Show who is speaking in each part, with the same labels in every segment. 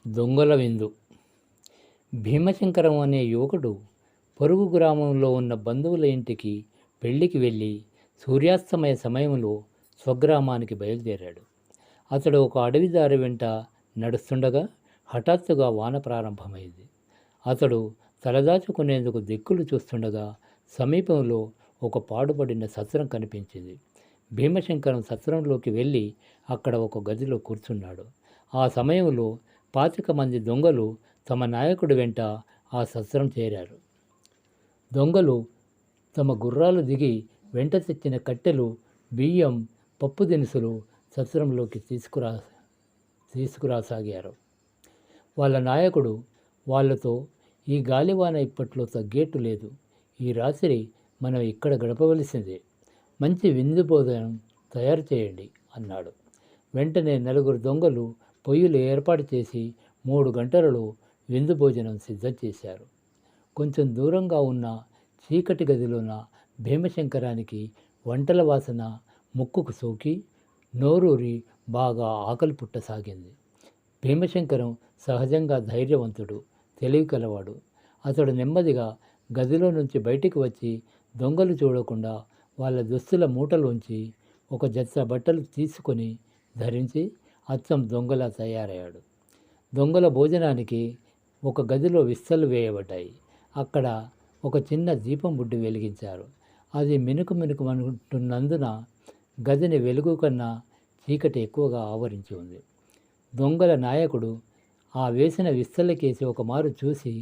Speaker 1: దొంగల విందు. భీమశంకరం అనే యువకుడు పొరుగు గ్రామంలో ఉన్న బంధువుల ఇంటికి పెళ్లికి వెళ్ళి సూర్యాస్తమయ సమయంలో స్వగ్రామానికి బయలుదేరాడు. అతడు ఒక అడవి దారి వెంట నడుస్తుండగా హఠాత్తుగా వాన ప్రారంభమైంది. అతడు తలదాచుకునేందుకు దిక్కులు చూస్తుండగా సమీపంలో ఒక పాడుపడిన సత్రం కనిపించింది. భీమశంకరం సత్రంలోకి వెళ్ళి అక్కడ ఒక గదిలో కూర్చున్నాడు. ఆ సమయంలో 25 మంది దొంగలు తమ నాయకుడి వెంట ఆ సత్రం చేరారు. దొంగలు తమ గుర్రాలు దిగి వెంట తెచ్చిన కట్టెలు, బియ్యం, పప్పు దినుసులు సత్రంలోకి తీసుకురాసాగారు. వాళ్ళ నాయకుడు వాళ్ళతో, ఈ గాలివాన ఇప్పట్లో తగ్గేట్టు లేదు. ఈ రాత్రి మనం ఇక్కడ గడపవలసిందే. మంచి విందు భోజనం తయారు చేయండి అన్నాడు. వెంటనే నలుగురు దొంగలు పొయ్యిలు ఏర్పాటు చేసి 3 గంటలలో విందు భోజనం సిద్ధం చేశారు. కొంచెం దూరంగా ఉన్న చీకటి గదిలోన భీమశంకరానికి వంటల వాసన ముక్కుకు సోకి నోరూరి బాగా ఆకలి పుట్టసాగింది. భీమశంకరం సహజంగా ధైర్యవంతుడు, తెలివి కలవాడు. అతడు నెమ్మదిగా గదిలో నుంచి బయటికి వచ్చి దొంగలు చూడకుండా వాళ్ళ దుస్తుల మూటలోంచి ఒక జత బట్టలు తీసుకొని ధరించి అచ్చం దొంగలా తయారయ్యాడు. దొంగల భోజనానికి ఒక గదిలో విస్తలు వేయబడ్డాయి. అక్కడ ఒక చిన్న దీపం బుడ్డి వెలిగించారు. అది మినుకు మినుకుమంటున్నందున గదిని వెలుగు కన్నా చీకటి ఎక్కువగా ఆవరించి ఉంది. దొంగల నాయకుడు ఆ వేసిన విస్తలకేసి ఒకమారు చూసి,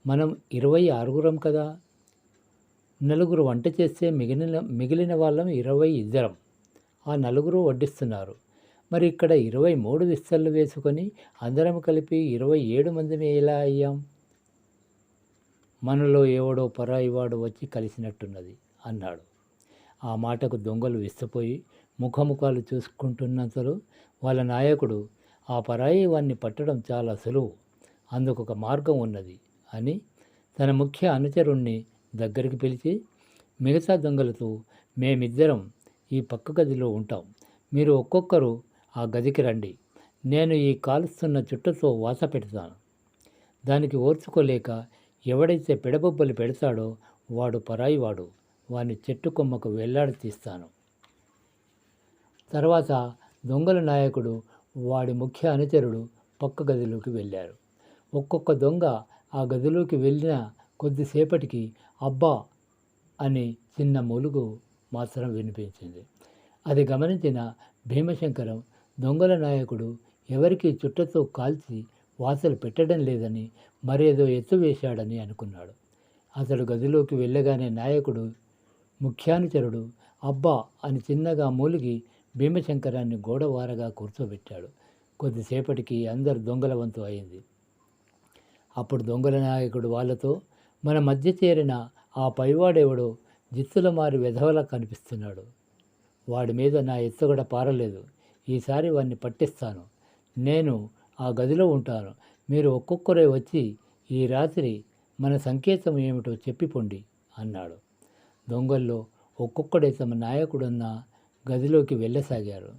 Speaker 1: మనం 26 కదా, నలుగురు వంట చేస్తే మిగిలిన వాళ్ళం 22. ఆ నలుగురు వడ్డిస్తున్నారు. మరి ఇక్కడ 23 విస్తళ్ళు వేసుకొని అందరం కలిపి 27 మందిని ఎలా అయ్యాం? మనలో ఎవడో పరాయివాడు వచ్చి కలిసినట్టున్నది అన్నాడు. ఆ మాటకు దొంగలు విస్తపోయి ముఖముఖాలు చూసుకుంటున్నంతలో వాళ్ళ నాయకుడు, ఆ పరాయి వాన్ని పట్టడం చాలా సులువు, అందుకొక మార్గం ఉన్నది అని తన ముఖ్య అనుచరుణ్ణి దగ్గరికి పిలిచి, మిగతా దొంగలతో, మేమిద్దరం ఈ పక్క గదిలో ఉంటాం, మీరు ఒక్కొక్కరు ఆ గదికి రండి. నేను ఈ కాలుస్తున్న చుట్టతో వాత పెడతాను. దానికి ఓర్చుకోలేక ఎవడైతే పెడబొబ్బలు పెడతాడో వాడు పరాయివాడు, వాని చెట్టు కొమ్మకు వెళ్లాడి తీస్తాను. తర్వాత దొంగల నాయకుడు, వాడి ముఖ్య అనుచరుడు పక్క గదిలోకి వెళ్ళారు. ఒక్కొక్క దొంగ ఆ గదిలోకి వెళ్ళిన కొద్దిసేపటికి అబ్బా అని చిన్న మూలుగు మాత్రం వినిపించింది. అది గమనించిన భీమశంకరం, దొంగల నాయకుడు ఎవరికి చుట్టతో కాల్చి వాసలు పెట్టడం లేదని మరేదో ఎత్తు వేశాడని అనుకున్నాడు. అతడు గదిలోకి వెళ్ళగానే నాయకుడు ముఖ్యానుచరుడు అబ్బా అని చిన్నగా మూలిగి భీమశంకరాన్ని గోడవారగా కూర్చోబెట్టాడు. కొద్దిసేపటికి అందరు దొంగల వంతు అయింది. అప్పుడు దొంగల నాయకుడు వాళ్ళతో, మన మధ్య చేరిన ఆ పైవాడెవడో జిత్తుల మారి వెధవలా కనిపిస్తున్నాడు. వాడి మీద నా ఎత్తుగడ పారలేదు. ఈసారి వాడిని పట్టిస్తాను. నేను ఆ గదిలో ఉంటాను. మీరు ఒక్కొక్కరే వచ్చి ఈ రాత్రి మన సంకేతం ఏమిటో చెప్పిపోండి అన్నాడు. దొంగల్లో ఒక్కొక్కడే తమ నాయకుడున్న గదిలోకి వెళ్ళసాగారు.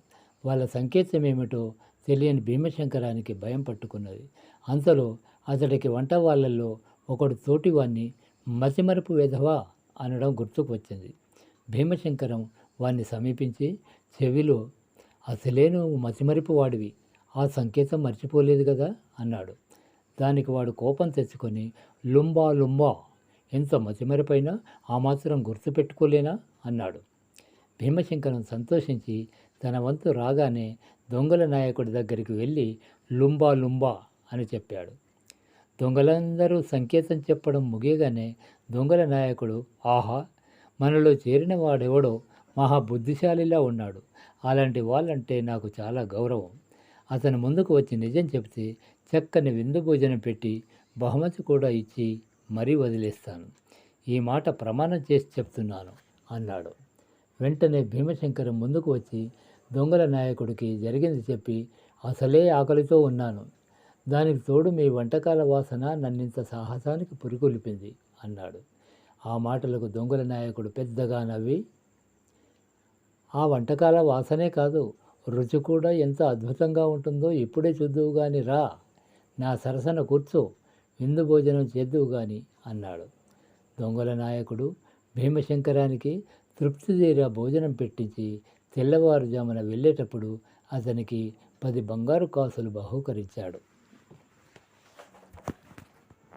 Speaker 1: వాళ్ళ సంకేతం ఏమిటో తెలియని భీమశంకరానికి భయం పట్టుకున్నది. అంతలో అతడికి వంట వాళ్ళల్లో ఒకడు తోటివాన్ని మతిమరుపు వెధవా అనడం గుర్తుకు వచ్చింది. భీమశంకరం వాణ్ణి సమీపించి చెవిలో, అసలే నువ్వు మతిమరుపు వాడివి, ఆ సంకేతం మర్చిపోలేదు కదా అన్నాడు. దానికి వాడు కోపం తెచ్చుకొని, లుంబా లుంబా, ఎంత మతిమరుపైనా ఆ మాత్రం గుర్తుపెట్టుకోలేనా అన్నాడు. భీమశంకరం సంతోషించి తన వంతు రాగానే దొంగల నాయకుడి దగ్గరికి వెళ్ళి లుంబా లుంబా అని చెప్పాడు. దొంగలందరూ సంకేతం చెప్పడం ముగియగానే దొంగల నాయకుడు, ఆహా, మనలో చేరిన వాడెవడో మహా బుద్ధిశాలిలా ఉన్నాడు, అలాంటి వాళ్ళంటే నాకు చాలా గౌరవం. అతను ముందుకు వచ్చి నిజం చెప్తే చక్కని విందు భోజనం పెట్టి బహుమతి కూడా ఇచ్చి మరీ వదిలేస్తాను. ఈ మాట ప్రమాణం చేసి చెప్తున్నాను అన్నాడు. వెంటనే భీమశంకరం ముందుకు వచ్చి దొంగల నాయకుడికి జరిగింది చెప్పి, అసలే ఆకలితో ఉన్నాను, దానికి తోడు మీ వంటకాల వాసన నన్నింత సాహసానికి పురికొల్పింది అన్నాడు. ఆ మాటలకు దొంగల నాయకుడు పెద్దగా నవ్వి, ఆ వంటకాల వాసనే కాదు, రుచి కూడా ఎంత అద్భుతంగా ఉంటుందో ఇప్పుడే చూద్దువు గాని రా, నా సరసన కూర్చో, విందు భోజనం చేద్దువు గాని అన్నాడు. దొంగల నాయకుడు భీమశంకరానికి తృప్తి తీరా భోజనం పెట్టించి తెల్లవారుజామున వెళ్ళేటప్పుడు అతనికి 10 బంగారు కాసులు బహూకరించాడు.